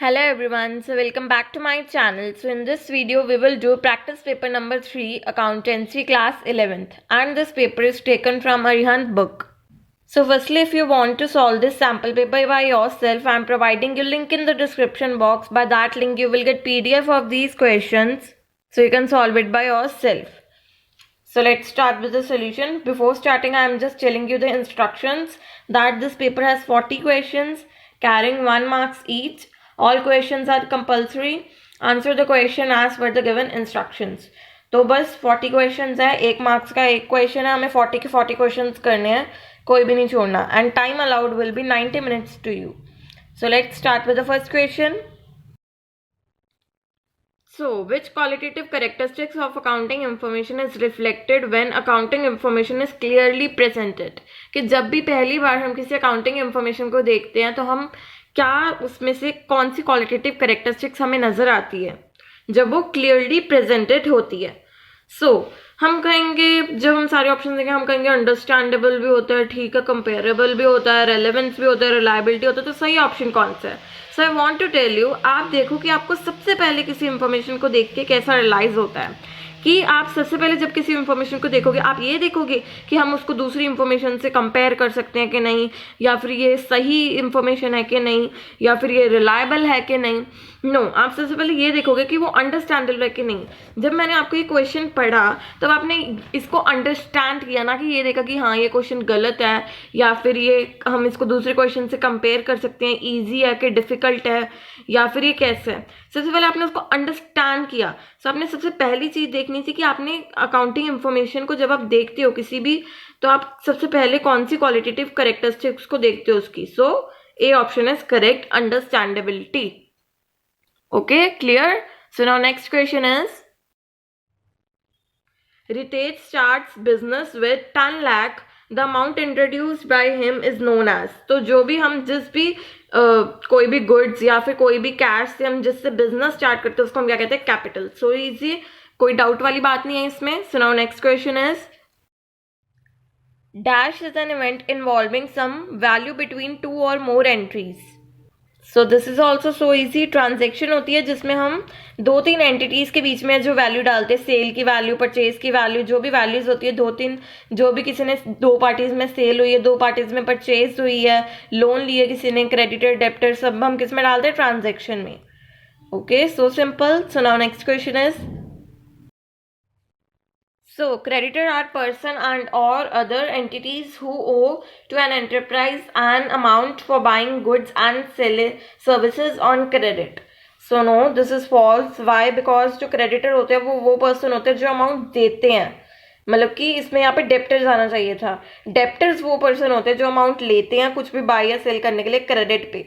Hello everyone, so welcome back to my channel. So in this video we will do practice paper number 3 accountancy class 11th, and this paper is taken from Arihant book. So firstly, if you want to solve this sample paper by yourself, I am providing you link in the description box. By that link you will get PDF of these questions, so you can solve it by yourself. So let's start with the solution. Before starting, I am just telling you the instructions that this paper has 40 questions carrying 1 marks each. All questions are compulsory. Answer the question as per the given instructions. तो बस 40 questions है, 1 marks का एक question है, हमें 40 के 40 questions करने हैं, कोई भी नहीं छोड़ना. And time allowed will be 90 minutes to you. So let's start with the first question. So, which qualitative characteristics of accounting information is reflected when accounting information is clearly presented? कि जब भी पहली बार हम किसी accounting information को देखते हैं तो हम क्या उसमें से कौन सी qualitative characteristics हमें नज़र आती है जब वो clearly presented होती है. हम कहेंगे, जब हम सारे ऑप्शन देंगे, हम कहेंगे अंडरस्टैंडेबल भी होता है, ठीक है, कंपेरेबल भी होता है, रेलेवेंस भी होता है, रिलायबिलिटी होता है. तो सही ऑप्शन कौन सा है? So I want to tell you, आप देखो कि आपको सबसे पहले किसी इंफॉर्मेशन को देख के कैसा रियलाइज होता है कि आप सबसे पहले जब किसी इंफॉर्मेशन को देखोगे, आप ये देखोगे कि हम उसको दूसरी इंफॉर्मेशन से कंपेयर कर सकते हैं कि नहीं, या फिर ये सही इंफॉर्मेशन है कि नहीं, या फिर ये रिलायबल है कि नहीं. नो, आप सबसे पहले ये देखोगे कि वो अंडरस्टैंडेबल है कि नहीं. जब मैंने आपको ये क्वेश्चन पढ़ा तब आपने इसको अंडरस्टैंड किया ना, कि ये देखा कि हाँ ये क्वेश्चन गलत है, या फिर ये हम इसको दूसरे क्वेश्चन से कंपेयर कर सकते हैं, ईजी है कि डिफिकल्ट है, या फिर ये कैसे है. सबसे पहले आपने उसको अंडरस्टैंड किया. सो आपने सबसे पहली चीज़ देखनी थी कि आपने अकाउंटिंग इंफॉर्मेशन को जब आप देखते हो किसी भी, तो आप सबसे पहले कौन सी क्वालिटेटिव कैरेक्टरिस्टिक्स को देखते हो उसकी. So A option is correct, understandability. Okay, clear? So now next question is, Ritesh starts business with 10 lakh. The amount introduced by him is known as. तो जो भी हम जिस भी कोई भी गुड्स या फिर कोई भी कैश से हम जिससे बिजनेस स्टार्ट करते हैं उसको हम क्या कहते हैं? कैपिटल. सो इजी, कोई डाउट वाली बात नहीं है इसमें. So now next question is, dash is an event involving some value between 2 और more entries. So this is also so easy. Transaction होती है जिसमें हम 2-3 एंटिटीज़ के बीच में जो वैल्यू डालते हैं, सेल की वैल्यू, परचेज की वैल्यू, जो भी वैल्यूज होती है 2-3, जो भी किसी ने 2 पार्टीज में सेल हुई है, 2 पार्टीज में परचेज हुई है, लोन लिए किसी ने, क्रेडिटर, डेप्टर, सब हम किस में डालते हैं? ट्रांजेक्शन में. Okay, so simple. So now next question is, so creditor are person and or other entities who owe to an enterprise an amount for buying goods and selling services on credit. So no, this is false. Why? Because जो creditor होते हैं वो person होते हैं जो amount देते हैं. मतलब कि इसमें यहाँ पे डेप्टर्स आना चाहिए था. डेप्टर्स वो पर्सन होते हैं जो अमाउंट लेते हैं कुछ भी बाय या सेल करने के लिए क्रेडिट पे.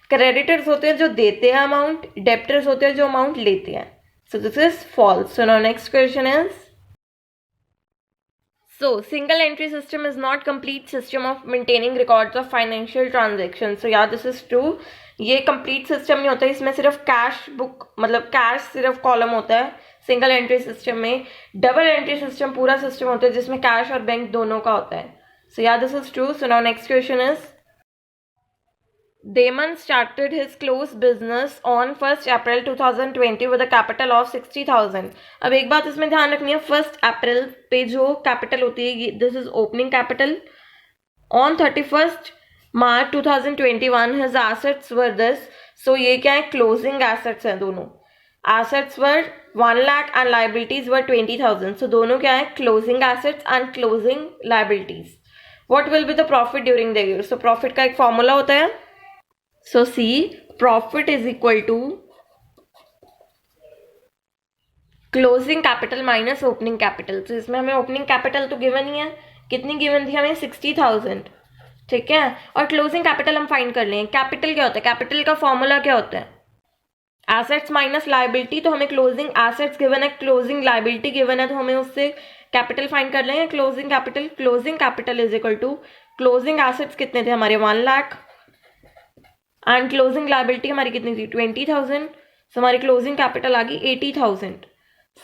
क्रेडिटर्स होते हैं जो देते हैं अमाउंट, डेप्टर्स होते हैं जो अमाउंट लेते हैं. So this is false. So now next question is, so single entry system is not complete system of maintaining records of financial transactions. So yeah, this is true. ये complete system नहीं होता, इसमें सिर्फ cash book, मतलब cash सिर्फ column होता है. Single entry system में डबल एंट्री सिस्टम पूरा सिस्टम होता है जिसमें कैश और बैंक दोनों का होता है. सो या this is true. So now next question is, Damon started his clothes business on 1st April 2020 with a capital of 60,000. अब एक बात इसमें ध्यान रखनी है, 1st April पे जो कैपिटल होती है, this is opening capital. On 31st March 2021 his assets were this. So ये क्या है? क्लोजिंग एसेट्स हैं दोनों. Assets were 1 lakh and liabilities were 20,000. So दोनों क्या है? Closing assets and closing liabilities. What will be the profit during the year? So profit का एक फॉर्मूला होता है. So see, profit is equal to closing capital minus opening capital. तो इसमें हमें opening capital तो गिवन ही है. कितनी गिवन थी हमें? 60,000. ठीक है, और क्लोजिंग कैपिटल हम फाइंड कर लें. कैपिटल क्या होता है? कैपिटल का फॉर्मूला क्या होता है? Assets minus liability. तो हमें क्लोजिंग एसेट्स गिवन है, क्लोजिंग लाइबिलिटी गिवन है, तो हमें उससे कैपिटल फाइंड कर लेंगे. Closing capital is equal to closing assets कितने थे हमारे? 1 lakh. एंड क्लोजिंग लाइबिलिटी हमारी कितनी थी? 20,000. सो हमारी क्लोजिंग कैपिटल आ गई 80,000.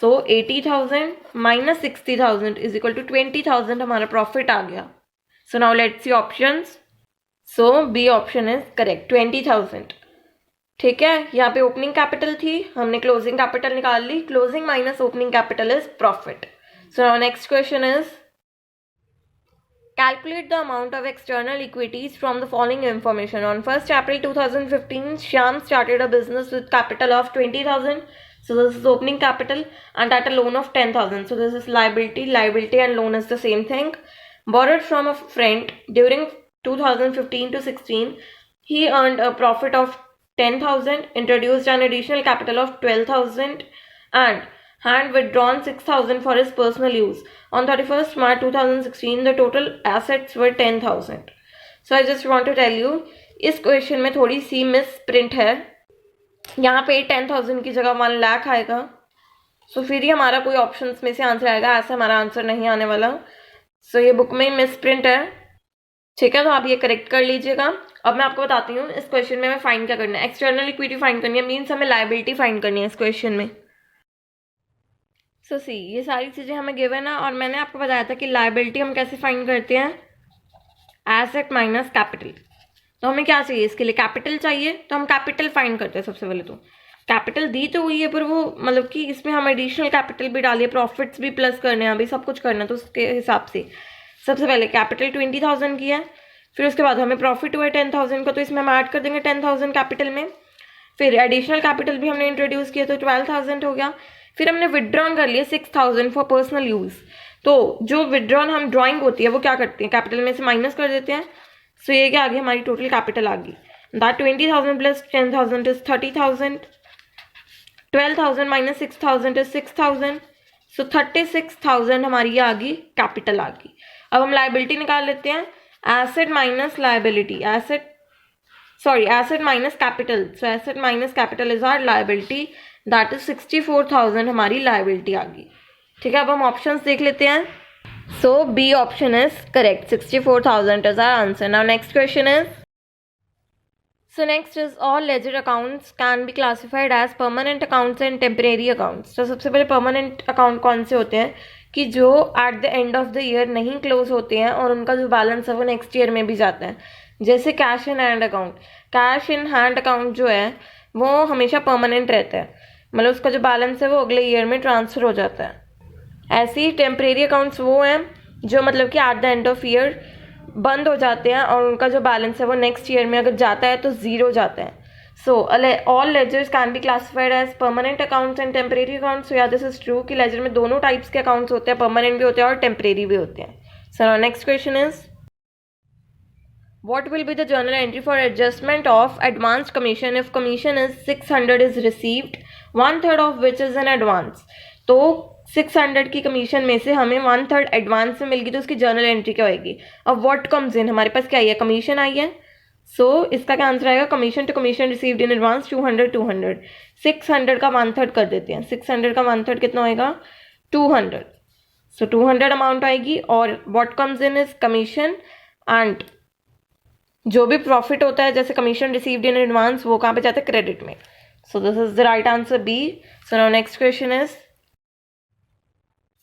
So 80,000 minus 60,000 is equal to 20,000. हमारा प्रॉफिट आ गया. So now let's see options. So B option is correct, 20,000. ठीक है, यहाँ पे ओपनिंग कैपिटल थी, हमने क्लोजिंग कैपिटल निकाल ली. Closing minus opening capital is profit. So now next question is calculate the amount of external equities from the following information. On 1st April 2015, Shyam started a business with capital of 20,000. So this is opening capital and at a loan of 10,000. So this is liability. Liability and loan is the same thing. Borrowed from a friend during 2015 to 16. He earned a profit of 10,000, introduced an additional capital of 12,000 and had withdrawn 6,000 for his personal use. On 31st March 2016, the total assets were 10,000. So I just want to tell you, इस question में थोड़ी सी miss print है. यहाँ पे 10,000 की जगह 1 लाख आएगा. सो फिर ही हमारा कोई ऑप्शंस में से आंसर आएगा, ऐसा हमारा आंसर नहीं आने वाला. सो ये बुक में मिस प्रिंट है. ठीक है, तो आप ये करेक्ट कर लीजिएगा. अब मैं आपको बताती हूँ इस क्वेश्चन में हमें फाइंड क्या करना है. एक्सटर्नल इक्विटी फाइंड करनी है, मीन्स हमें लायबिलिटी फाइंड करनी है इस क्वेश्चन में. सो सी ये सारी चीज़ें हमें गिवन है और मैंने आपको बताया था कि लायबिलिटी हम कैसे फाइंड करते हैं, एसेट माइनस कैपिटल. तो हमें क्या चाहिए इसके लिए, कैपिटल चाहिए. तो हम कैपिटल फाइंड करते हैं सबसे पहले. तो कैपिटल दी तो हुई है, पर वो मतलब कि इसमें हम एडिशनल कैपिटल भी डालिए, प्रॉफिट्स भी प्लस करने हैं, अभी सब कुछ करना है. तो उसके हिसाब से सबसे पहले कैपिटल 20,000 की है, फिर उसके बाद हमें प्रॉफिट हुआ है 10,000 का, तो इसमें हम ऐड कर देंगे 10,000 कैपिटल में. फिर एडिशनल कैपिटल भी हमने इंट्रोड्यूस किया तो 12,000 हो गया. फिर हमने विड्रॉन कर लिया 6,000 फॉर पर्सनल यूज़. तो जो विड्रॉन हम ड्राइंग होती है वो क्या करते हैं, कैपिटल में से माइनस कर देते हैं. सो ये क्या आ गई, हमारी टोटल कैपिटल आ गई. That 20,000 plus 10,000 is 30,000. 12,000 minus 6,000 is 6,000. सो 36,000 हमारी ये आ गई, कैपिटल आ गई. अब हम लायबिलिटी निकाल लेते हैं. Asset minus liability, asset minus capital. So asset minus capital is our liability, that is 64,000 हमारी लायबिलिटी आ गई. ठीक है, अब हम ऑप्शंस देख लेते हैं. So B option is correct, 64,000 is our answer. Now next question is, so next is all ledger accounts can be classified as permanent accounts and temporary accounts. तो सबसे पहले परमानेंट अकाउंट कौन से होते हैं कि जो at the end of the year नहीं क्लोज होते हैं और उनका जो बैलेंस है वो नेक्स्ट ईयर में भी जाता है. जैसे cash in hand account. Cash in hand account जो है वो हमेशा परमानेंट रहता है, मतलब उसका जो बैलेंस है वो अगले ईयर में ट्रांसफ़र हो जाता है. ऐसे ही टेम्परेरी अकाउंट्स वो हैं जो मतलब कि at the end of year बंद हो जाते हैं और उनका जो बैलेंस है वो नेक्स्ट ईयर में अगर जाता है तो ज़ीरो जाता है. So all ledgers can be classified as permanent accounts and temporary accounts. या दिस इज ट्रू कि लेजर में दोनों टाइप्स के अकाउंट्स होते हैं, परमानेंट भी होते हैं और टेम्परेरी भी होते हैं. So next question is, what will be the journal entry for adjustment of advanced commission if commission is 600 is received, 1/3 of which is in advance. तो 600 की कमीशन में से हमें 1/3 एडवांस में मिल गई, तो उसकी जर्नल एंट्री क्या होगी. अब व्हाट कम्स इन, हमारे पास क्या आई है, कमीशन आई है. सो इसका क्या आंसर आएगा, commission to commission received in advance 200. 600 का 1/3 कर देते हैं. 600 का 1/3 कितना होएगा, 200. सो 200 अमाउंट आएगी और what comes in is commission and जो भी प्रॉफिट होता है जैसे कमीशन रिसीव्ड इन एडवांस वो कहाँ पे जाता है, क्रेडिट में. So this is the right answer B. So now next question is,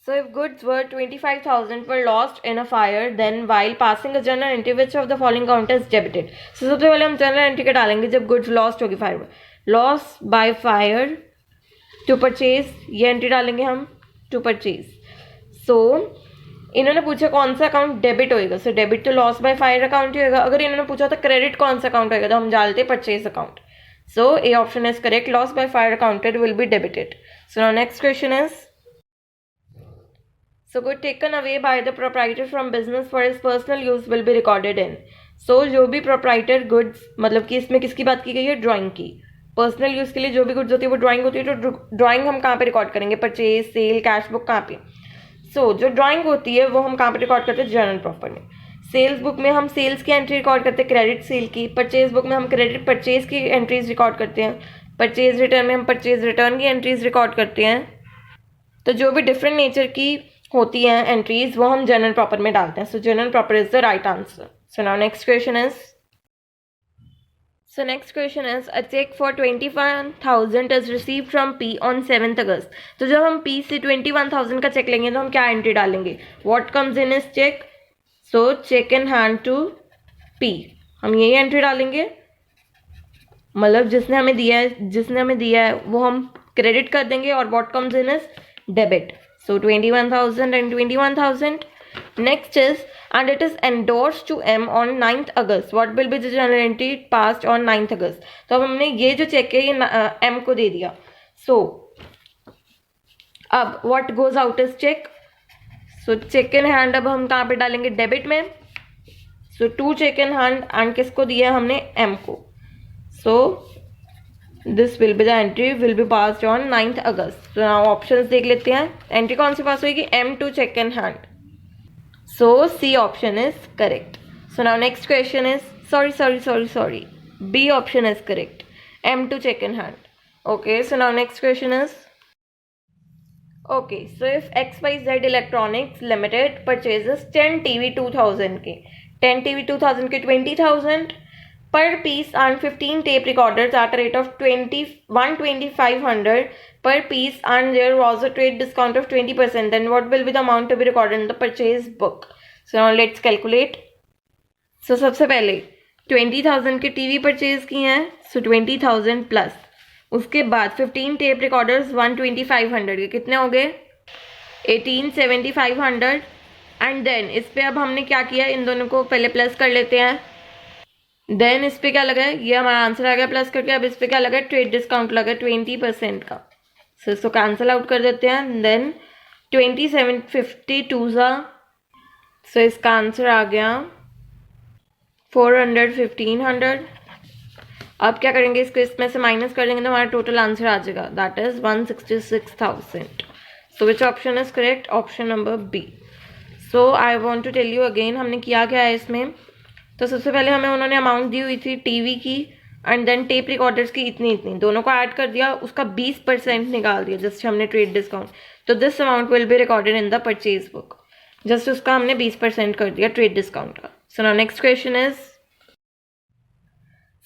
so if goods were 25,000 were lost in a fire, then while passing a journal entry which of the following count is debited. So सबसे पहले हम journal entry का डालेंगे जब goods lost होगी fire में. Loss by fire to purchase, ये entry डालेंगे हम, टू परचेज. सो इन्होंने पूछा कौन सा अकाउंट डेबिट होएगा. सो डेबिट तो लॉस बाय फायर अकाउंट ही होगा. अगर इन्होंने पूछा था क्रेडिट कौन सा अकाउंट होएगा तो हम डालते purchase account. So A option is correct, loss by fire accounted will be debited. So now next question is, so good taken away by the proprietor from business for his personal use will be recorded in. So जो भी proprietor goods, मतलब कि इसमें किसकी बात की गई है, ड्राइंग की. पर्सनल यूज के लिए जो भी गुड्स होती है वो ड्राइंग होती है. तो ड्राइंग हम कहाँ पे रिकॉर्ड करेंगे, परचेज, सेल, कैश बुक, कहाँ पे. सो जो ड्राइंग होती है वो हम कहाँ पे रिकॉर्ड करते हैं, जर्नल प्रॉपर में. सेल्स बुक में हम सेल्स की एंट्री रिकॉर्ड करते हैं, क्रेडिट सेल की. परचेज बुक में हम क्रेडिट परचेज की एंट्रीज रिकॉर्ड करते हैं. परचेज रिटर्न में हम परचेज रिटर्न की एंट्रीज रिकॉर्ड करते हैं. तो जो भी डिफरेंट नेचर की होती हैं एंट्रीज वो हम जर्नल प्रॉपर में डालते हैं. So journal proper is the right answer. So now next question is, So next question is, a check for 21,000 is received from P on 7th August. तो जब हम P से 21,000 का चेक लेंगे तो हम क्या एंट्री डालेंगे, what comes in is check, so check in hand to P, हम यही एंट्री डालेंगे. मतलब जिसने हमें दिया है वो हम क्रेडिट कर देंगे और what comes in is debit. So 21,000 and 21,000. Next is, and it is endorsed to M on 9th August. What will be the journal entry passed on 9th August? तो अब हमने ये जो चेक है ये M को दे दिया. So अब what goes out is check. So check in hand अब हम कहाँ पे डालेंगे? डेबिट में. So to cheque in hand and किसको दिया हमने? M को. So this will be the entry will be passed on 9th August. So now options देख लेते हैं. एंट्री कौन सी पास होगी? M to check in hand. So C option is correct. So now next question is sorry. B option is correct. M to check in hand. Okay, so now next question is, okay, so if XYZ Electronics Limited purchases 10 TV 2000 के 10 TV 2000 के 20,000 per piece and 15 tape recorders at a rate of 1,2500 per piece, and there was a trade discount of 20%, then what will be the amount to be recorded in the purchase book? So now let's calculate. So सबसे पहले 20,000 के TV purchase किए हैं, so 20,000 plus उसके बाद 15 tape recorders 1,2500 के कितने हो गए? 18,7,500. एंड देन इस पे अब हमने क्या किया, इन दोनों को पहले प्लस कर लेते हैं. देन इस पे क्या लगा है? ये हमारा आंसर आ गया प्लस करके. अब इस पे क्या लगा है? ट्रेड डिस्काउंट लगा 20% का. सो इसको कैंसिल आउट कर देते हैं. देन 2752 ज़ा, सो इसका आंसर आ गया 400 1500. अब क्या करेंगे? इसको इसमें से माइनस कर देंगे तो हमारा टोटल आंसर आ जाएगा, that is 166,000. So which option is correct? Option number B. So I want to tell you again हमने किया क्या है इसमें. तो सबसे पहले हमें उन्होंने अमाउंट दी हुई थी टीवी की एंड देन टेप रिकॉर्डर्स की इतनी दोनों को ऐड कर दिया, उसका 20% निकाल दिया जस्ट हमने ट्रेड डिस्काउंट. तो this amount will be recorded in the purchase book. Just उसका हमने 20% कर दिया ट्रेड डिस्काउंट का. सो now next question is,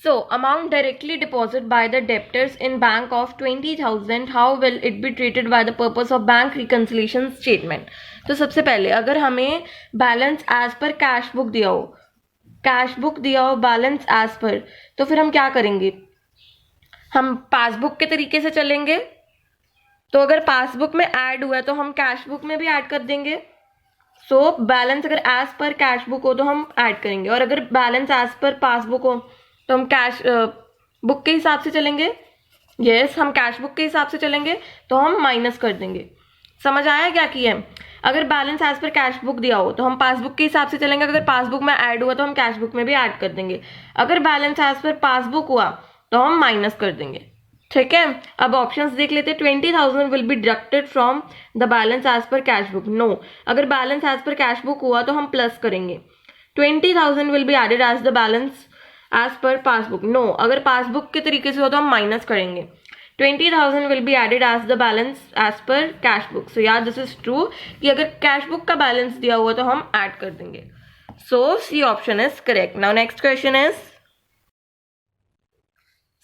so amount directly deposited by the debtors in bank of 20,000, how will it be treated by the purpose of bank reconciliation statement? तो सबसे पहले अगर हमें balance as per cash book दिया हो balance as पर, तो फिर हम क्या करेंगे? हम पासबुक के तरीके से चलेंगे. तो अगर पासबुक में ऐड हुआ है तो हम कैश बुक में भी ऐड कर देंगे. सो बैलेंस अगर एज पर कैश बुक हो तो हम ऐड करेंगे, और अगर बैलेंस एज पर पासबुक हो तो हम कैश बुक के हिसाब से चलेंगे. यस, हम कैश बुक के हिसाब से चलेंगे तो हम माइनस कर देंगे. समझ आया क्या किया है? अगर balance as per cash book दिया हो तो हम पासबुक के हिसाब से चलेंगे, अगर पासबुक में ऐड हुआ तो हम कैश बुक में भी ऐड कर देंगे. अगर बैलेंस एज पर पासबुक हुआ तो हम माइनस कर देंगे. ठीक है, अब ऑप्शंस देख लेते हैं. 20,000 will be deducted from the balance as per cash book. No, अगर balance as per cash book हुआ तो हम प्लस करेंगे. 20,000 will be added as the balance as per passbook. No, अगर पासबुक के तरीके से हो तो हम माइनस करेंगे. 20,000 will be added as the balance as per cash book. So यार दिस इज ट्रू कि अगर कैश बुक का बैलेंस दिया हुआ तो हम ऐड कर देंगे. So C option is correct. Now next question is,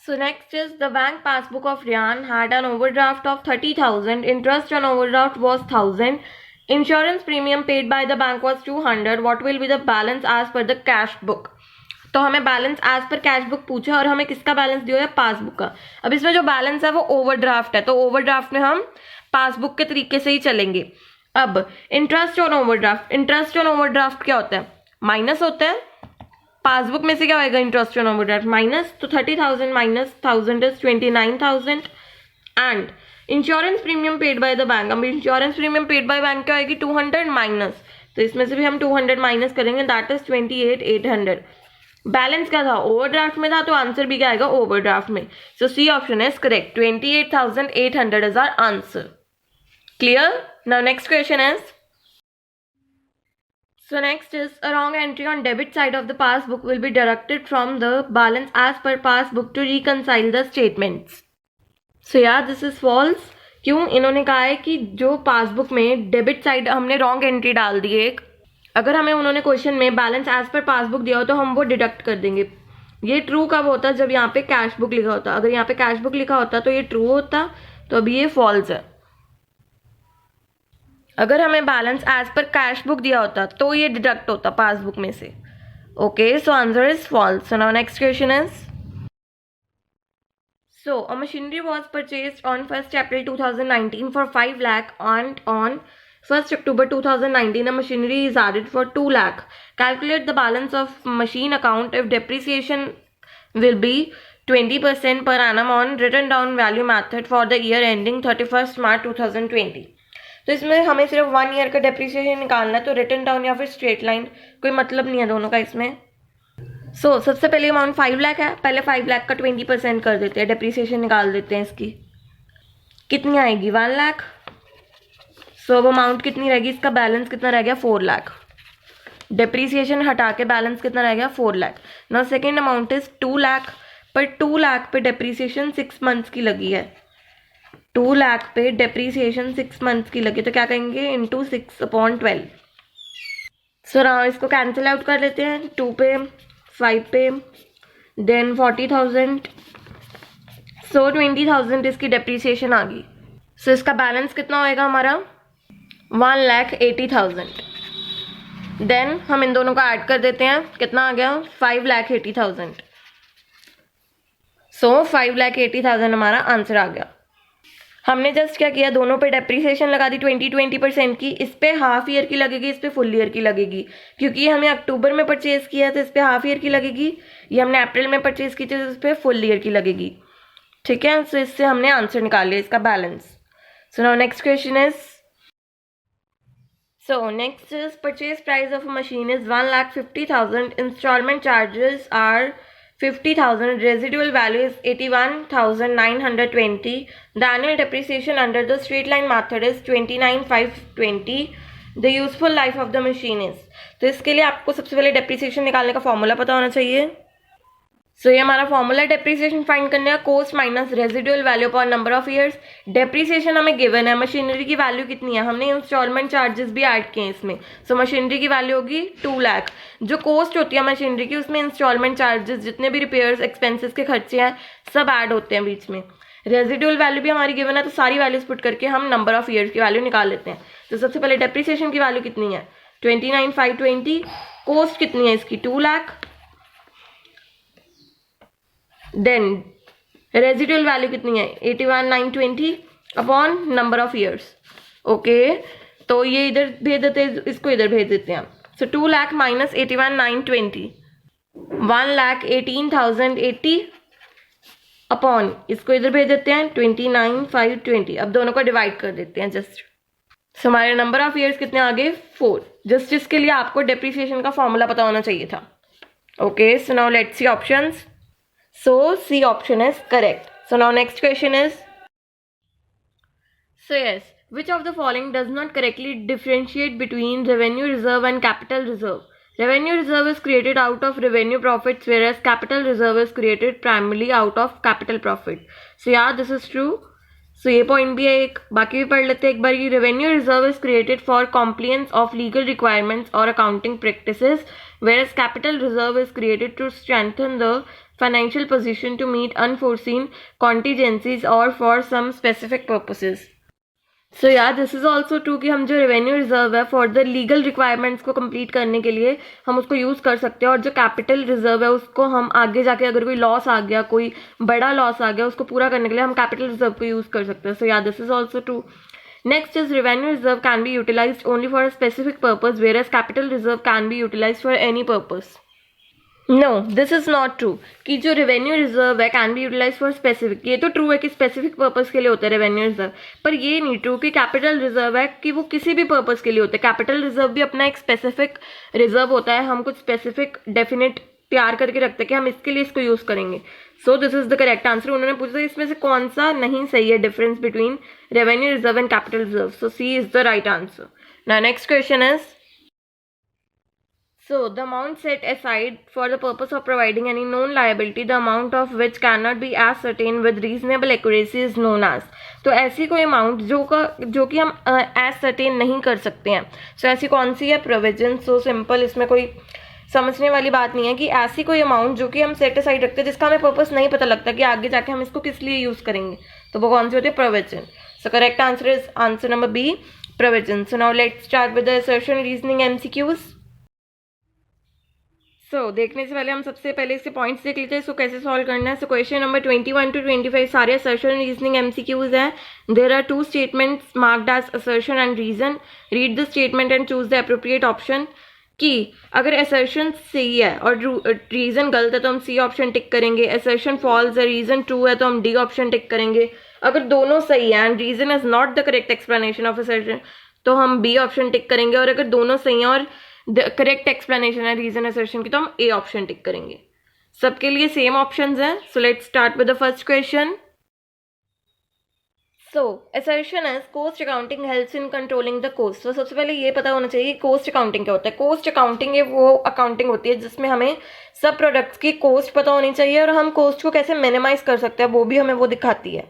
so next is, the bank passbook of Ryan had an overdraft of 30,000, interest on overdraft was 1,000, insurance premium paid by the bank was 200, what will be the balance as per the cash book? तो हमें balance as per cash book पूछा और हमें किसका balance दिया है? Passbook का. अब इसमें जो बैलेंस है वो ओवरड्राफ्ट है, तो ओवरड्राफ्ट में हम पासबुक के तरीके से ही चलेंगे. अब इंटरेस्ट ऑन ओवरड्राफ्ट क्या होता है? माइनस होता है. पासबुक में से क्या होएगा? Interest on overdraft minus. तो 30,000 minus 1,000 is 29,000. And insurance premium paid by the bank. अब insurance premium paid by bank क्या होगी? 200 माइनस, तो इसमें से भी हम 200 माइनस करेंगे, दैट इज 28,800. बैलेंस क्या था? ओवरड्राफ्ट में था, तो आंसर भी क्या आएगा? ओवरड्राफ्ट में. So C option is correct. 28,800 is our answer. Clear? Now next question is, so next is, a wrong entry on debit side of the passbook will be deducted from the balance as per passbook to reconcile the statements. So yeah, this is false. क्यों? इन्होंने कहा है कि जो passbook में debit side हमने wrong entry डाल दी है. अगर हमें उन्होंने क्वेश्चन में बैलेंस एज पर पासबुक दिया हो तो हम वो डिडक्ट कर देंगे. ये ट्रू कब होता? जब यहाँ पे कैश बुक लिखा होता. अगर यहाँ पे कैश बुक लिखा होता तो ये ट्रू होता, तो अभी ये फॉल्स है. अगर हमें balance as per cash book दिया होता तो ये डिडक्ट होता पासबुक में से. Okay, so answer is false. So now next question is, So a machinery was purchased on 1st April 2019 for 5 lakh, and on 1st October 2019 a machinery is added for 2 lakh. Calculate the balance of machine account if depreciation will be 20% per annum on written down value method for the year ending 31st March 2020. तो इसमें हमें सिर्फ 1 year का depreciation निकालना है, तो written down या फिर स्ट्रेट लाइन कोई मतलब नहीं है दोनों का इसमें. सबसे पहले अमाउंट 5 लाख है, पहले 5 लाख का 20% कर देते हैं, डेप्रिसिएशन निकाल देते हैं. इसकी कितनी आएगी 1 लाख. अब अमाउंट कितनी रहेगी, इसका बैलेंस कितना रह गया 4 लाख. डेप्रिसिएशन हटा के बैलेंस कितना रह गया 4 lakh. Now second amount is 2 lakh, पर 2 लाख पे डेप्रिसिएशन 6 मंथ्स की लगी है. 2 लाख पे डेप्रिसिएशन 6 मंथ्स की लगी, तो क्या कहेंगे इंटू 6/12. नाउ इसको कैंसिल आउट कर लेते हैं. 2 पे 5 पे देन 40,000, 20,000 इसकी डेप्रिसिएशन आ गई. इसका बैलेंस कितना होएगा हमारा 1,80,000. देन हम इन दोनों को ऐड कर देते हैं, कितना आ गया 5,80,000. 5,80,000 हमारा आंसर आ गया. हमने जस्ट क्या किया, दोनों पे डेप्रिसिएशन लगा दी 20% की. इस पे हाफ ईयर की लगेगी, इस पे फुल ईयर की लगेगी, क्योंकि हमने अक्टूबर में परचेज किया तो इस पे हाफ ईयर की लगेगी. ये हमने अप्रैल में परचेज की थी तो इस पे फुल ईयर की लगेगी. ठीक है, इससे हमने आंसर निकाल लिया इसका balance. Now next question is, next is purchase price of a machine is 1,50,000. Instalment charges are 50,000. Residual value is 81,920. The annual depreciation under the straight line method is 29,520. The useful life of the machine is. तो इसके लिए आपको सबसे पहले depreciation निकालने का formula पता होना चाहिए. ये हमारा फॉर्मूला डेप्रिसिएशन फाइंड करने का, cost minus residual value upon number of years. Depreciation हमें गिवन है, मशीनरी की वैल्यू कितनी है, हमने इंस्टॉलमेंट चार्जेस भी ऐड किए हैं इसमें. मशीनरी की वैल्यू होगी 2 लाख. जो कॉस्ट होती है मशीनरी की, उसमें इंस्टॉलमेंट चार्जेस, जितने भी रिपेयर्स एक्सपेंसेस के खर्चे हैं, सब ऐड होते हैं बीच में. रेजिडुअल वैल्यू भी हमारी गिवन है, तो सारी वैल्यूज पुट करके हम नंबर ऑफ ईयर्स की वैल्यू निकाल लेते हैं. तो सबसे पहले डेप्रिसिएशन की वैल्यू कितनी है 29,520. कॉस्ट कितनी है इसकी 2 लाख. देन रेजिडुअल वैल्यू कितनी है 81,920 upon number of years. Okay, तो ये इधर भेज देते हैं, इसको इधर भेज देते हैं. 2 लाख माइनस 81,920, 1,18,080 अपॉन, इसको इधर भेज देते हैं 29,520. अब दोनों को डिवाइड कर देते हैं जस्ट. हमारे नंबर ऑफ ईयर्स कितने आ गए 4. जस्ट जिसके लिए आपको डेप्रिसिएशन का फॉर्मूला पता होना चाहिए था. Okay, so now let's see options. So C option is correct. So now next question is, yes, which of the following does not correctly differentiate between revenue reserve and capital reserve? Revenue reserve is created out of revenue profits, whereas capital reserve is created primarily out of capital profit. So yeah, this is true. ये point भी है एक, बाकी भी पढ़ लेते हैं एक बार. ये revenue reserve is created for compliance of legal requirements और accounting practices, whereas capital reserve is created to strengthen the financial position to meet unforeseen contingencies or for some specific purposes. So yeah, this is also true कि हम जो revenue reserve है for the legal requirements को complete करने के लिए हम उसको यूज कर सकते हैं, और जो कैपिटल रिजर्व है उसको हम आगे जाके अगर कोई लॉस आ गया, कोई बड़ा लॉस आ गया, उसको पूरा करने के लिए हम कैपिटल रिजर्व को यूज कर सकते हैं. सो या this is also true. Next is revenue reserve can be utilized only for a specific purpose, whereas capital reserve can be utilized for any purpose. No, this is not true. कि जो revenue reserve है can be utilized for specific, ये तो true है कि specific purpose के लिए होता है revenue reserve, पर ये नहीं true कि capital reserve है कि वो किसी भी purpose के लिए होता है. capital reserve भी अपना एक specific reserve होता है, हम कुछ specific definite तैयार करके रखते हैं कि हम इसके लिए इसको यूज करेंगे. So this is the correct answer. उन्होंने पूछा इसमें से कौन सा नहीं सही है difference between revenue reserve and capital reserve. So C is the right answer. Now next question is, so the amount set aside for the purpose of providing any known liability, the amount of which cannot be ascertained with reasonable accuracy is known as. तो ऐसी कोई amount जो कि हम ascertain नहीं कर सकते हैं, so ऐसी कौन सी है प्रोविजन. सो सिंपल, इसमें कोई समझने वाली बात नहीं है कि ऐसी कोई अमाउंट जो कि हम सेट असाइड रखते हैं जिसका हमें पर्पस नहीं पता लगता कि आगे जाके हम इसको किस लिए यूज करेंगे, तो वो कौन सी होती है provision. So correct answer is answer number B, provision. So now let's start with the assertion, reasoning, MCQs. देखने से पहले हम सबसे पहले इसके पॉइंट्स देख लेते हैं। कैसे सॉल्व करना है। क्वेश्चन नंबर 21 to 25 सारे असर्शन रीजनिंग MCQs हैं। There are 2 statements marked as assertion and reason. Read the statement and choose the appropriate option. कि अगर असर्शन सही है और रीजन गलत है तो हम सी ऑप्शन टिक करेंगे। असर्शन फॉल्स है, रीजन ट्रू है तो हम डी ऑप्शन टिक करेंगे। अगर दोनों सही है and reason is not the correct explanation of assertion तो हम बी ऑप्शन टिक करेंगे। और अगर दोनों सही हैं और करेक्ट एक्सप्लेनेशन है रीजन असर्शन की तो हम ए ऑप्शन टिक करेंगे। सबके लिए सेम ऑप्शंस हैं। Let's start with the first question. Assertion is cost accounting helps in controlling the cost. तो सबसे पहले ये पता होना चाहिए कॉस्ट अकाउंटिंग क्या होता है। कॉस्ट अकाउंटिंग है वो अकाउंटिंग होती है जिसमें हमें सब प्रोडक्ट्स की कॉस्ट पता होनी चाहिए और हम कॉस्ट को कैसे मिनिमाइज कर सकते हैं वो भी हमें वो दिखाती है।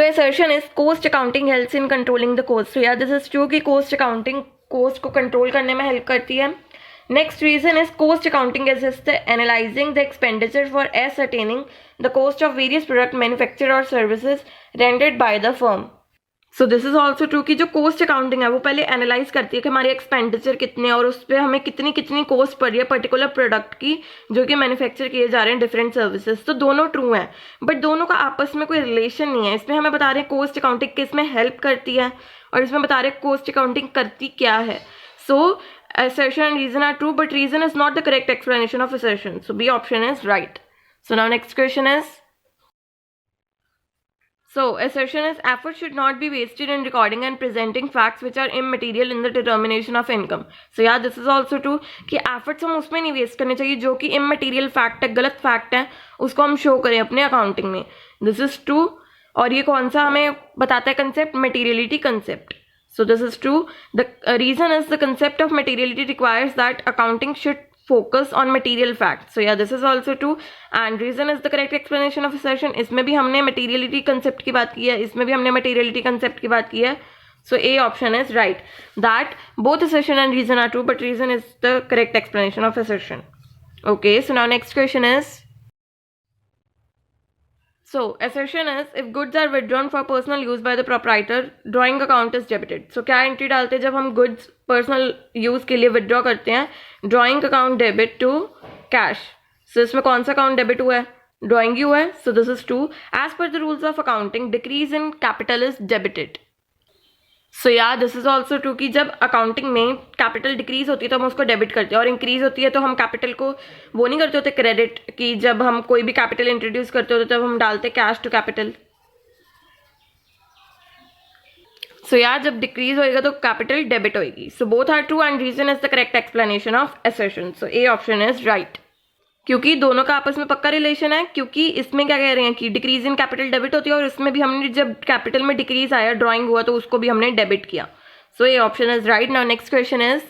Assertion is cost accounting helps in controlling the cost. या दिस इज ट्रू कि कॉस्ट अकाउंटिंग कॉस्ट को कंट्रोल करने में हेल्प करती है। Next reason is cost accounting assist analysing the expenditure for ascertaining the cost of various product manufactured or services rendered by the firm. So this is also true कि जो cost accounting है वो पहले analyse करती है कि हमारे expenditure कितने और उस पर हमें कितनी कितनी कॉस्ट पड़ रही है पर्टिकुलर प्रोडक्ट की जो कि मैन्युफैक्चर किए जा रहे हैं डिफरेंट सर्विसेज। तो दोनों ट्रू हैं बट दोनों का आपस में कोई रिलेशन नहीं है। इसमें हमें बता रहे हैं कॉस्ट अकाउंटिंग किस में हेल्प करती है और इसमें बता रहे हैं कॉस्ट अकाउंटिंग करती क्या है। सो assertion and reason are true but reason is not the correct explanation of assertion. So B option is right. So now next question is, assertion is effort should not be wasted in recording and presenting facts which are immaterial in the determination of income. So yeah, this is also true कि efforts हम उसमें नहीं waste करने चाहिए जो कि immaterial fact है, गलत fact है, उसको हम show करें अपने accounting में। This is true। और ये कौन सा हमें बताता है concept? Materiality concept. So this is true. The reason is the concept of materiality requires that accounting should focus on material facts. So yeah, this is also true. And reason is the correct explanation of assertion. इसमें भी हमने materiality concept की बात की है, इसमें भी हमने materiality concept की बात की है. So A option is right. That both assertion and reason are true, but reason is the correct explanation of assertion. Okay, so now next question is, assertion is if goods are withdrawn for personal use by the proprietor, drawing account is debited. क्या entry डालते हैं जब हम goods personal use के लिए withdraw करते हैं? Drawing account debit to cash. इसमें कौन सा अकाउंट डेबिट हुआ है? ड्रॉइंग ही हुआ है। So this is true. As per the rules of accounting decrease in capital is debited. So या दिस इज ऑल्सो ट्रू कि जब अकाउंटिंग में कैपिटल डिक्रीज होती है तो हम उसको डेबिट करते हैं और इंक्रीज होती है तो हम कैपिटल को वो नहीं करते होते क्रेडिट कि जब हम कोई भी कैपिटल इंट्रोड्यूस करते होते तब हम डालते कैश टू कैपिटल। सो यार जब डिक्रीज होएगा तो कैपिटल डेबिट होएगी। So both are true and reason is the correct explanation of assertion. So A option is right क्योंकि दोनों का आपस में पक्का रिलेशन है। क्योंकि इसमें क्या कह रहे हैं कि डिक्रीज इन कैपिटल डेबिट होती है और इसमें भी हमने जब कैपिटल में डिक्रीज आया ड्राइंग हुआ तो उसको भी हमने डेबिट किया। सो ये option is right. Now next question is,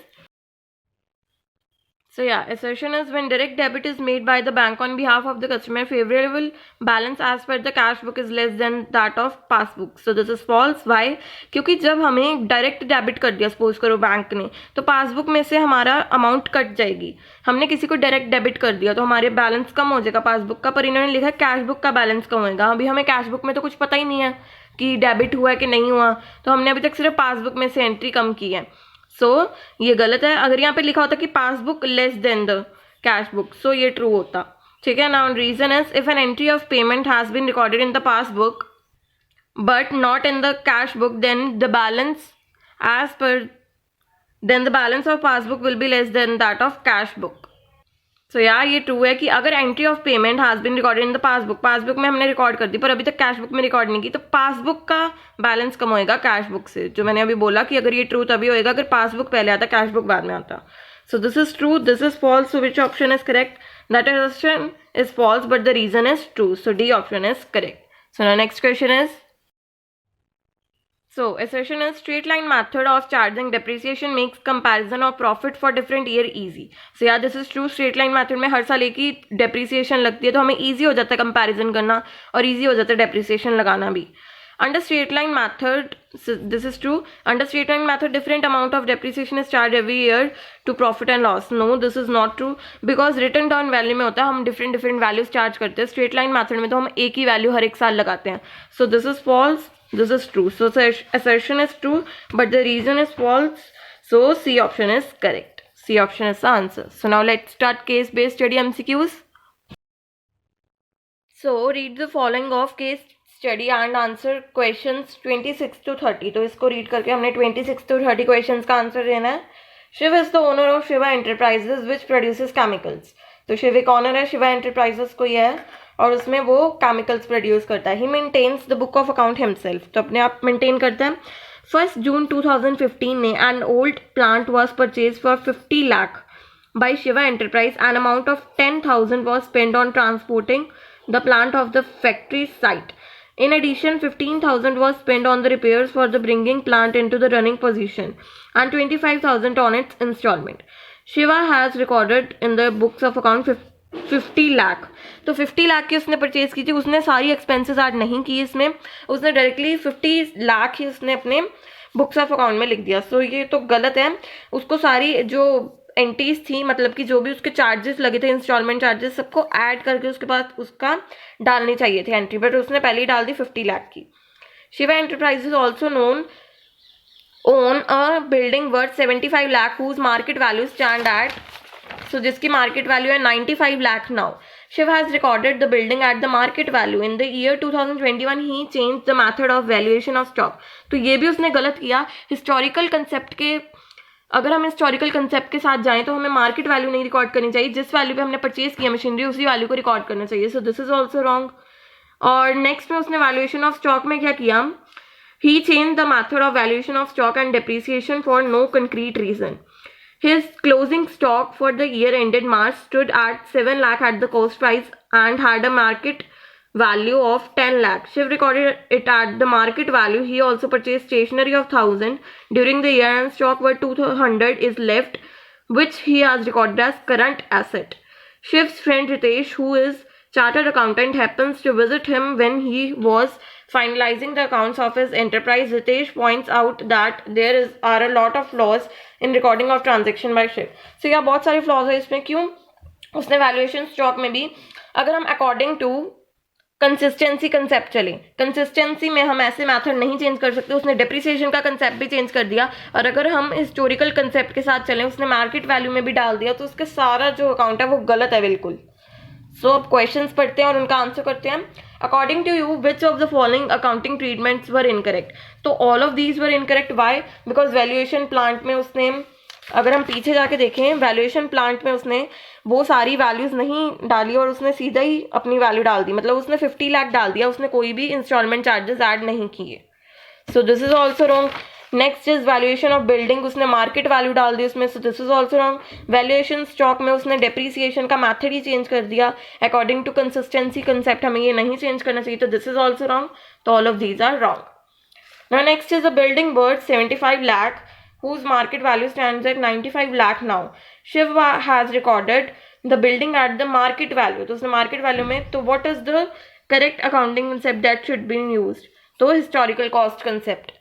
assertion is when direct debit is made by the bank on behalf of the customer, favorable balance as per the cash book is less than that of passbook. So this is false. Why? क्योंकि जब हमें direct debit कर दिया suppose करो bank ने तो passbook में से हमारा अमाउंट कट जाएगी। हमने किसी को डायरेक्ट डेबिट कर दिया तो हमारे बैलेंस कम हो जाएगा पासबुक का, पर इन्होंने लिखा कैश बुक का बैलेंस कम होगा। अभी हमें कैश बुक में तो कुछ पता ही नहीं है कि डेबिट हुआ है कि नहीं हुआ, तो हमने अभी तक सिर्फ पासबुक में से एंट्री कम की है। सो ये गलत है। अगर यहाँ पे लिखा होता कि passbook less than the cash book so ये ट्रू होता। ठीक है। Now reason is if an entry of payment has been recorded in the passbook but not in the cash book then the balance of passbook will be less than that of cash book. So यार ये true है कि अगर entry of payment has been recorded in the passbook में हमने record कर दी पर अभी तक कैश बुक में रिकॉर्ड नहीं की तो पासबुक का बैलेंस कम होएगा कैश बुक से। जो मैंने अभी बोला कि अगर ये ट्रू तभी होएगा अगर पासबुक पहले आता कैश बुक बाद में आता। So this is true, this is false. So which option is correct? That assertion is false but the reason is true. So D option is correct. So now next question is, assertion is straight line method of charging depreciation makes comparison of profit for different year easy. So yeah, this is true. Straight line method में हर साल एक ही depreciation लगती है तो हमें easy हो जाता है comparison करना और easy हो जाता है depreciation लगाना भी। Under straight line method, this is true. Under straight line method, different amount of depreciation is charged every year to profit and loss. No, this is not true because written down value में होता है हम different values charge करते हैं। Straight line method में तो हम एक ही value हर एक साल लगाते हैं। So this is false. This is true. So assertion is true but the reason is false. So C option is correct. C option is the answer. So now let's start case based study MCQs. So read the following of case study and answer questions 26 to 30. तो इसको read करके हमने 26 to 30 questions का answer देना है. Shiv is the owner of Shiva enterprises which produces chemicals. तो शिव एक honour है शिवा एंटरप्राइजेस को ये है और उसमें वो केमिकल्स प्रोड्यूस करता है. He maintains the book of account himself. तो अपने आप मेंटेन करता है. 1 जून 2015 में an old plant was purchase for 50 lakh by Shiva Enterprise. An amount of 10,000 was spent on transporting the plant of the factory site. In addition, 15,000 was spent on the repairs for the bringing plant into the running position and 25,000 on its installment. Shiva has recorded in the books of account 50 lakh. तो 50 लाख की उसने purchase की थी. उसने सारी expenses add नहीं की इसमें. उसने डायरेक्टली 50 लाख ही उसने अपने बुक्स ऑफ अकाउंट में लिख दिया. सो ये तो गलत है. उसको सारी जो एंट्रीज थी मतलब कि जो भी उसके चार्जेस लगे थे इंस्टॉलमेंट चार्जेस सबको ऐड करके उसके पास उसका डालनी चाहिए थी एंट्री, बट उसने पहले ही डाल दी 50 लाख की. Shiva enterprises also known own a building worth 75 lakh whose market value stand at, so जिसकी मार्केट वैल्यू है 95 lakh now. Shiv has recorded the building at the market value. In the year 2021 he changed the method of valuation of stock. तो ये भी उसने गलत किया. Historical concept के अगर हम हिस्टोरिकल कंसेप्ट के साथ जाएं तो हमें मार्केट वैल्यू नहीं रिकॉर्ड करनी चाहिए. जिस वैल्यू पे हमने परचेज किया मशीनरी उसी वैल्यू को रिकॉर्ड करना चाहिए. So this is also wrong. और नेक्स्ट में उसने वैल्यूएशन ऑफ स्टॉक में क्या किया. He change the method of valuation of stock and depreciation for no concrete reason. His closing stock for the year ended March stood at 7 lakh at the cost price and had a market value of 10 lakh. Shiv recorded it at the market value. He also purchased stationery of 1,000 during the year and stock worth 200 is left, which he has recorded as current asset. Shiv's friend Ritesh, who is chartered accountant, happens to visit him when he was finalizing the accounts of his enterprise. Ritesh points out that there are a lot of flaws in recording of transaction by Shiv. So यहाँ बहुत सारे flaws है इसमें. क्यों? उसने valuation stock में भी अगर हम अकॉर्डिंग टू कंसिस्टेंसी कंसेप्ट चले, कंसिस्टेंसी में हम ऐसे मेथड नहीं चेंज कर सकते. उसने डेप्रिसिएशन का कंसेप्ट भी चेंज कर दिया. और अगर हम हिस्टोरिकल कंसेप्ट के साथ चलें उसने मार्केट वैल्यू में भी डाल दिया. तो उसके सारा जो अकाउंट है वो गलत है बिल्कुल. सो अब क्वेश्चंस पढ़ते हैं और उनका आंसर करते हैं. According to you which of the following accounting treatments were incorrect. तो all of these were incorrect. Why? Because valuation plant में उसने, अगर हम पीछे जाके देखें वैल्यूएशन प्लांट में उसने वो सारी वैल्यूज नहीं डाली और उसने सीधा ही अपनी वैल्यू डाल दी. मतलब उसने 50 लाख डाल दिया. उसने कोई भी इंस्टॉलमेंट चार्जेस ऐड नहीं किए. सो this is also wrong. Next is valuation of building. उसने मार्केट वैल्यू डाल दी उसमें. सो this is also wrong. Valuation stock में उसने डेप्रिसिएशन का मैथड ही चेंज कर दिया. अकॉर्डिंग टू कंसिस्टेंसी कंसेप्ट हमें ये नहीं चेंज करना चाहिए. तो दिस इज ऑल्सो रॉन्ग. तो all of these are wrong. Now next is a building worth 75 lakh whose market value stands at 95 lakh now. Shiv has recorded the building at the market value. तो उसने market value में. तो what is the correct accounting concept that should be used? तो historical cost concept.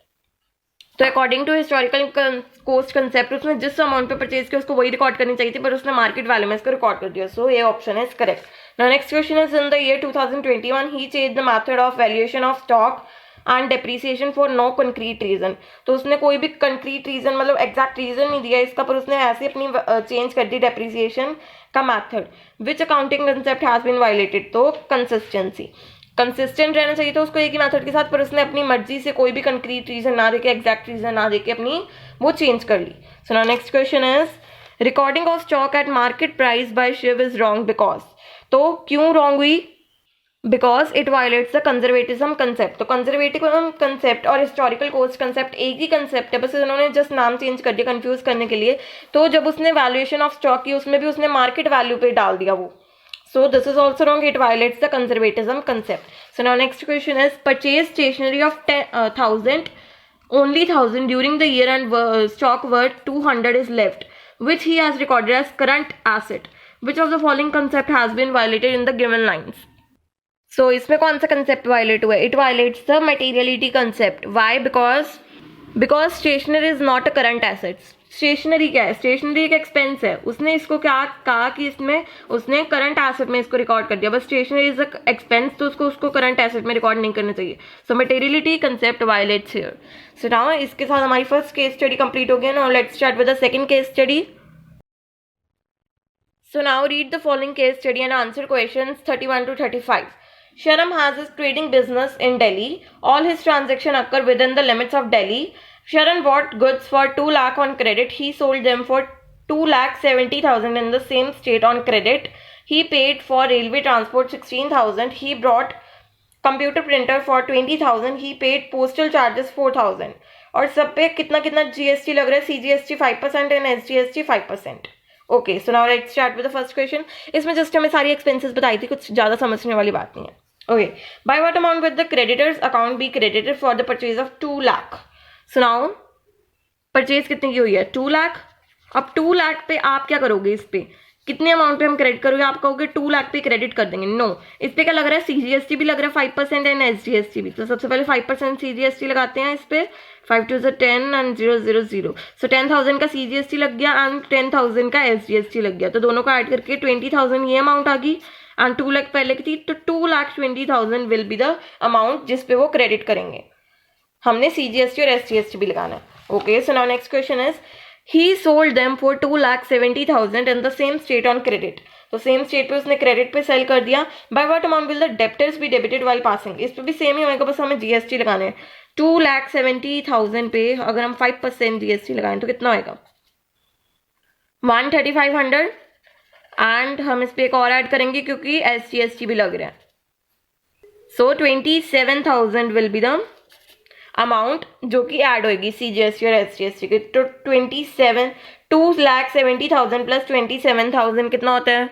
तो according to historical cost concept उसने जिस amount पे purchase किया उसको वही रिकॉर्ड करनी चाहिए थी, पर उसने मार्केट वैल्यू में इसको रिकॉर्ड कर दिया. सो ये option is correct. Now next question is in the year 2021 ही change the method of valuation of stock and depreciation for no concrete reason. तो उसने कोई भी कंक्रीट रीजन मतलब एग्जैक्ट रीजन नहीं दिया इसका, पर उसने ऐसे अपनी चेंज कर दी डेप्रिसिएशन का method. Which accounting concept has been violated. तो कंसिस्टेंसी. कंसिस्टेंट रहना चाहिए तो उसको एक ही मेथड के साथ, पर उसने अपनी मर्जी से कोई भी कंक्रीट रीजन ना देके एग्जैक्ट रीजन ना देके अपनी वो चेंज कर ली. So now next question is recording of stock at market price by Shiv is wrong because. तो क्यों रॉन्ग हुई? Because it violates the conservatism concept. तो कंजर्वेटिज्म कंसेप्ट और हिस्टोरिकल कॉस्ट कंसेप्ट एक ही कंसेप्ट है, बस उन्होंने जस्ट नाम चेंज कर दिया कंफ्यूज करने के लिए. तो जब उसने वैल्यूएशन ऑफ स्टॉक की उसमें भी उसने मार्केट वैल्यू पे डाल दिया वो. So this is also wrong. It violates the conservatism concept. So now next question is purchase stationery of 1,000 only 1,000 during the year and stock worth 200 is left, which he has recorded as current asset. Which of the following concept has been violated in the given lines? So इसमें कौन सा concept violate हुआ है? It violates the materiality concept. Why? Because stationery is not a current asset. Stationery क्या है? Stationery एक expense है. उसने इसको क्या कहा कि इसमें उसने करंट एसेट में इसको रिकॉर्ड कर दिया. बस स्टेशनरी इज एक्सपेंस तो उसको करंट एसेट में रिकॉर्ड नहीं करना चाहिए. So materiality concept violates here. So now इसके साथ हमारी फर्स्ट केस स्टडी कंप्लीट हो गया. Now let's start with the second case study. So now read the following case study and answer questions 31 to 35. Sharram has his trading business in Delhi. All his transactions occur within the limits of Delhi. Sharram bought goods for 2 lakh on credit. He sold them for 2,70,000 in the same state on credit. He paid for railway transport 16,000. He brought computer printer for 20,000. He paid postal charges 4,000. और सब पे कितना कितना GST लग रहा है? CGST 5% and SGST 5%. Okay, so now let's start with the first question. इसमें just हमें सारी एक्सपेंसेस बताई थी, कुछ ज़्यादा समझने वाली बात नहीं है. Okay, by what amount with the creditors account be credited for the purchase of 2 lakh. So now purchase कितने की हुई है? 2 लाख. अब 2 लाख पे आप क्या करोगे? इस पे कितने अमाउंट पे हम क्रेडिट करोगे? आप कहोगे 2 लाख पे क्रेडिट कर देंगे. नो, इस पे क्या लग रहा है? सीजीएसटी भी लग रहा है 5% एंड एसजीएसटी भी. तो सबसे पहले 5% सीजीएसटी लगाते हैं इस पे. 5 2 10 एंड 0 0 0. सो 10,000 का सीजीएसटी लग गया एंड 10,000 का एसजीएसटी लग गया. तो दोनों का ऐड करके 20,000 ये अमाउंट आ गई एंड 2 लाख पहले की थी. तो 2,20,000 विल बी द अमाउंट जिस पे वो क्रेडिट करेंगे. हमने सीजीएसटी और एसजीएसटी भी लगाना है. Okay, so now next question is he sold them for 2,70,000 in the same state on credit. तो सेम स्टेट पे उसने क्रेडिट पे सेल कर दिया. By what amount will the debtors be debited while passing. इस पे भी सेम ही होगा, बस हमें जीएसटी लगाने हैं. 2,70,000 पे अगर हम 5% जीएसटी लगाएं तो कितना होगा? 1,3500. एंड हम इस पे एक और ऐड करेंगे क्योंकि एसजीएसटी भी लग रहा है. सो 27,000 विल बी द अमाउंट जो कि ऐड होगी सीजीएसटी और एसजीएसटी की. तो 2,70,000 प्लस 27,000 कितना होता है?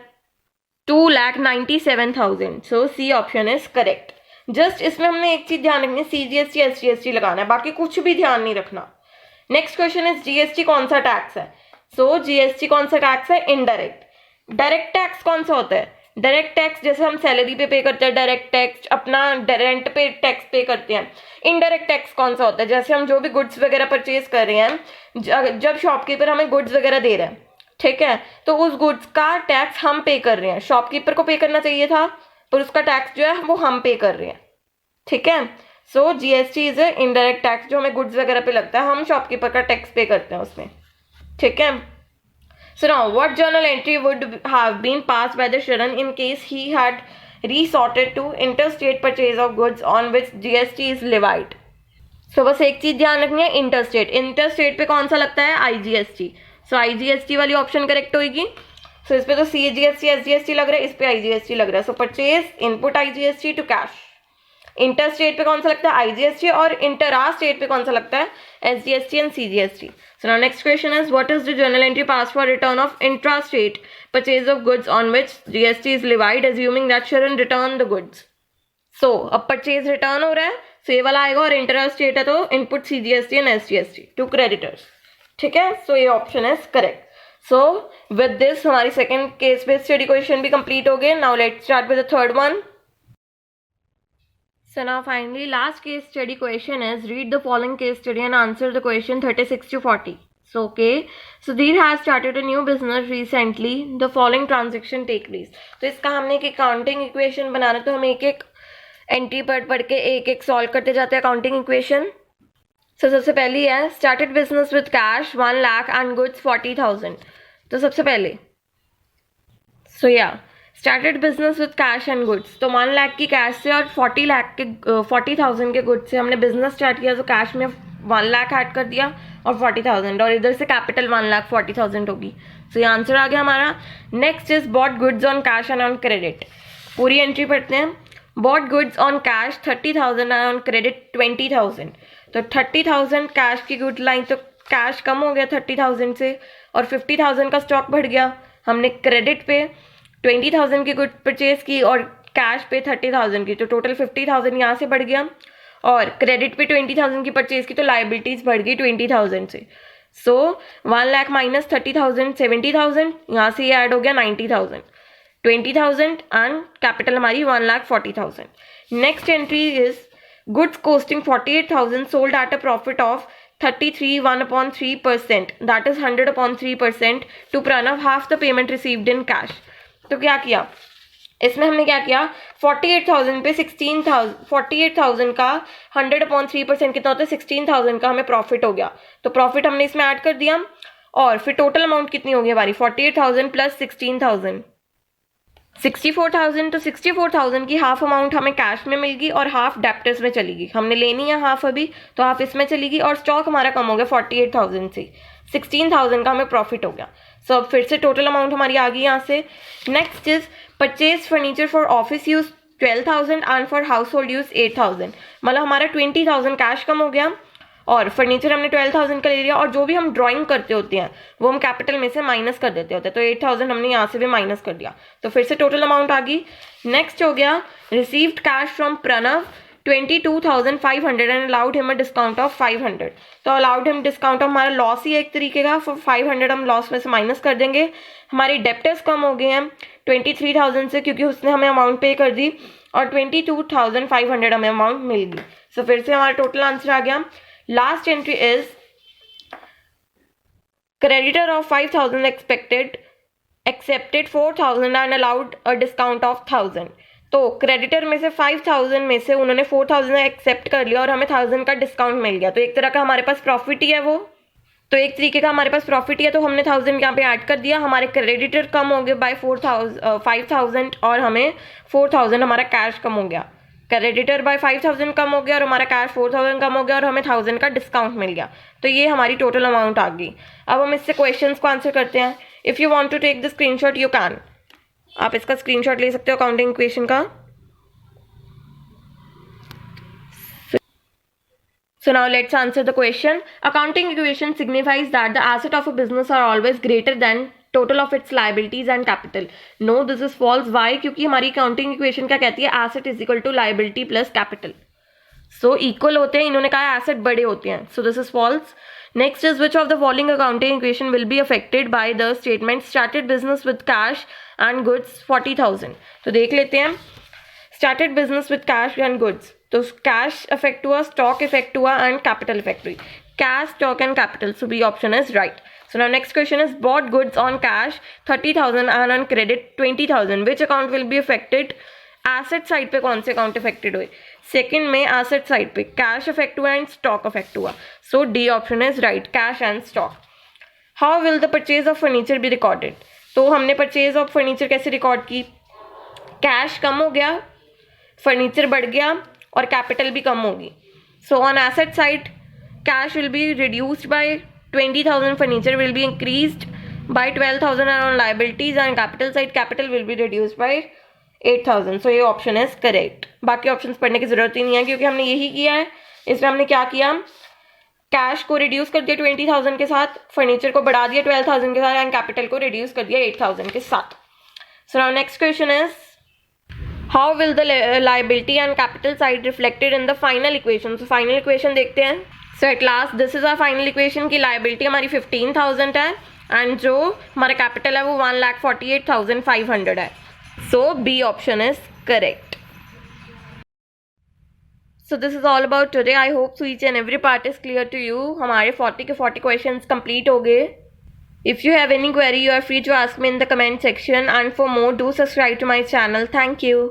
2,97,000. So C option is correct. Just इसमें हमने एक चीज ध्यान रखनी है, सीजीएसटी एसजीएसटी लगाना है, बाकी कुछ भी ध्यान नहीं रखना. नेक्स्ट क्वेश्चन इज जीएसटी कौन सा टैक्स है? सो जीएसटी कौन सा टैक्स है? इनडायरेक्ट. डायरेक्ट टैक्स कौन सा होता है? डायरेक्ट टैक्स जैसे हम सैलरी पे करते हैं डायरेक्ट टैक्स, अपना रेंट पे टैक्स पे करते हैं. इनडायरेक्ट टैक्स कौन सा होता है? जैसे हम जो भी गुड्स वगैरह परचेज कर रहे हैं, जब शॉपकीपर हमें गुड्स वगैरह दे रहा है, ठीक है, तो उस गुड्स का टैक्स हम पे कर रहे हैं. शॉपकीपर को पे करना चाहिए था, पर उसका टैक्स जो है वो हम पे कर रहे हैं. ठीक है, so GST is a indirect tax जो हमें गुड्स वगैरह पे लगता है, हम शॉपकीपर का टैक्स पे करते हैं उसमें. ठीक है. So now, what journal entry would have been passed by the Sharan in case he had resorted to interstate purchase of goods on which GST is levied? So बस एक चीज ध्यान रखनी है, इंटरस्टेट. इंटरस्टेट पे कौन सा लगता है? आईजीएसटी. सो आईजीएसटी वाली ऑप्शन करेक्ट होगी. सो इस पे तो सीजीएसटी एसजीएसटी लग रहा है, इस पे आईजीएसटी लग रहा है. So purchase input IGST to cash. Interstate पे कौन सा लगता है? आईजीएसटी. और इंटरा स्टेट पे कौन सा लगता है? SGST and CGST. So now next question is what is the journal entry passed for return of intra-state purchase of goods on which GST is levied assuming that Sharan returned the goods. So अब purchase return हो रहा है, so ये वाला आएगा, और inter state है तो input CGST and SGST to creditors. ठीक है, सो ये option is correct. So with this हमारी second case based study question भी कंप्लीट हो गए. Now let's start with the third one. So now finally last case study question is read the following case study and answer the question 36 to 40. So okay, so Dheer has started a new business recently. The following transaction take place. तो इसका हमने एक accounting equation बनाना, तो हम एक एक entry पढ़ के एक एक सॉल्व करते जाते हैं अकाउंटिंग इक्वेशन. सो सबसे पहली है started business with cash 1 lakh and goods 40,000. तो सबसे पहले सो या started business with cash and goods. तो 1 लाख की कैश से और 40,000 के गुड्स से हमने बिजनेस स्टार्ट किया. तो कैश में 1 लाख ऐड कर दिया और 40,000, और इधर से कैपिटल 1,40,000 होगी. सो ये आंसर आ गया हमारा. Next is bought goods on cash and on credit. पूरी एंट्री पढ़ते हैं. Bot goods on cash 30,000 and on credit 20,000. तो 30,000 कैश की गुड लाइन, तो कैश कम हो गया 30,000 से और 50,000 का स्टॉक बढ़ गया. हमने क्रेडिट पे 20,000 की गुड परचेज की और कैश पे 30,000 की, तो टोटल 50,000 यहाँ से बढ़ गया. और क्रेडिट पे 20,000 की परचेज की, तो लाइबिलिटीज बढ़ गई 20,000 से. सो 1 लाख माइनस 30,000 70,000, यहाँ से ये ऐड हो गया 90,000. 20,000 एंड कैपिटल हमारी 1,40,000. Next entry is goods costing 48,000 sold at a profit of 33 1/3%, that is 100/3% to Pranav, half the payment received in cash. तो क्या किया इसमें, हमने क्या किया 48,000 पे 48,000 का 100/3% कितना होता है 16,000 का हमें प्रॉफिट हो गया. तो प्रॉफिट हमने इसमें ऐड कर दिया और फिर टोटल अमाउंट कितनी होगी हमारी 48,000 प्लस 16,000, 64,000। तो 64,000 की हाफ अमाउंट हमें कैश में मिलगी और हाफ डेप्टर्स में चलेगी। हमने लेनी है हाफ अभी, तो हाफ इसमें चलेगी और स्टॉक हमारा कम हो गया 48,000 से, 16,000 का हमें प्रॉफिट हो गया। सो अब फिर से टोटल अमाउंट हमारी आ गई यहाँ से। Next is purchase furniture for office use 12,000 and for house hold use 8,000। मतलब हमारा 20,000 कैश कम हो गया और फर्नीचर हमने 12,000 का ले लिया, और जो भी हम ड्राइंग करते होते हैं वो हम कैपिटल में से माइनस कर देते होते हैं, तो 8,000 हमने यहाँ से भी माइनस कर दिया। तो फिर से टोटल अमाउंट आ गई। नेक्स्ट हो गया received cash from Pranav 22,500 and allowed him a discount of 500। तो अलाउड हिम डिस्काउंट ऑफ हमारा लॉस ही है एक तरीके का, 500 हम लॉस में से माइनस कर देंगे। हमारी डेप्टर्स कम हो गए हैं 23,000 से, क्योंकि उसने हमें अमाउंट पे कर दी, और 22,500 हमें अमाउंट मिल गई। सो फिर से हमारा टोटल आंसर आ गया। Last entry is creditor of 5,000 accepted 4,000 and allowed a discount of 1,000। तो क्रेडिटर में से 5,000 में से उन्होंने 4,000 एक्सेप्ट कर लिया और हमें 1,000 का डिस्काउंट मिल गया। तो एक तरह का हमारे पास प्रॉफिट ही है वो, तो एक तरीके का हमारे पास प्रॉफिट ही है। तो हमने 1,000 यहाँ पे ऐड कर दिया। हमारे क्रेडिटर कम हो गए बाय 5,000 और हमें 4,000 हमारा कैश कम हो गया। क्रेडिटर बाय 5,000 कम हो गया और हमारा कैश 4,000 कम हो गया और हमें 1,000 का डिस्काउंट मिल गया। तो ये हमारी टोटल अमाउंट आ गई। अब हम इससे क्वेश्चंस को आंसर करते हैं। If you want to take the screenshot you can, आप इसका स्क्रीनशॉट ले सकते हो अकाउंटिंग इक्वेशन का। So now let's answer the question. Accounting equation signifies that the asset of a business are always greater than total of its liabilities and capital. No, this is false. Why? क्योंकि हमारी accounting equation क्या कहती है, asset is equal to liability plus capital. So equal होते हैं, इन्होंने कहा asset बड़े होते हैं. So this is false. Next is which of the following accounting equation will be affected by the statement started business with cash and goods 40,000. तो देख लेते हैं। started business with cash and goods, तो cash effect हुआ, stock effect हुआ and capital effect हुई। Cash, stock and capital, so B option is right. So now next question is bought goods on cash 30,000 and on credit 20,000, which account will be affected. Asset side पे कौन से account effected हुए? Second में asset side पे cash effect हुआ and stock effect हुआ। So D option is right, cash and stock. How will the purchase of furniture be recorded. तो हमने परचेज ऑफ फर्नीचर कैसे रिकॉर्ड की? कैश कम हो गया, फर्नीचर बढ़ गया और कैपिटल भी कम होगी। So on asset side cash will be reduced by 20,000, furniture will be increased by 12,000 and on liabilities and capital side capital will be reduced by 8,000। सो ये ऑप्शन इज करेक्ट। बाकी options पढ़ने की जरूरत ही नहीं है क्योंकि हमने यही किया है। इसमें हमने क्या किया, कैश को रिड्यूस कर दिया 20,000 के साथ, फर्नीचर को बढ़ा दिया 12,000 के साथ एंड कैपिटल को रिड्यूस कर दिया 8,000 के साथ। सो now next question is how will the liability and capital side reflected in the final equation। so final equation देखते हैं। so at last this is our final equation की liability हमारी 15,000 है and जो हमारा capital है वो 1,48,500 है। so B option is correct। so this is all about today। I hope so each and every part is clear to you। हमारे 40 के 40 questions complete हो गए। If you have any query, you are free to ask me in the comment section, and for more, do subscribe to my channel. Thank you.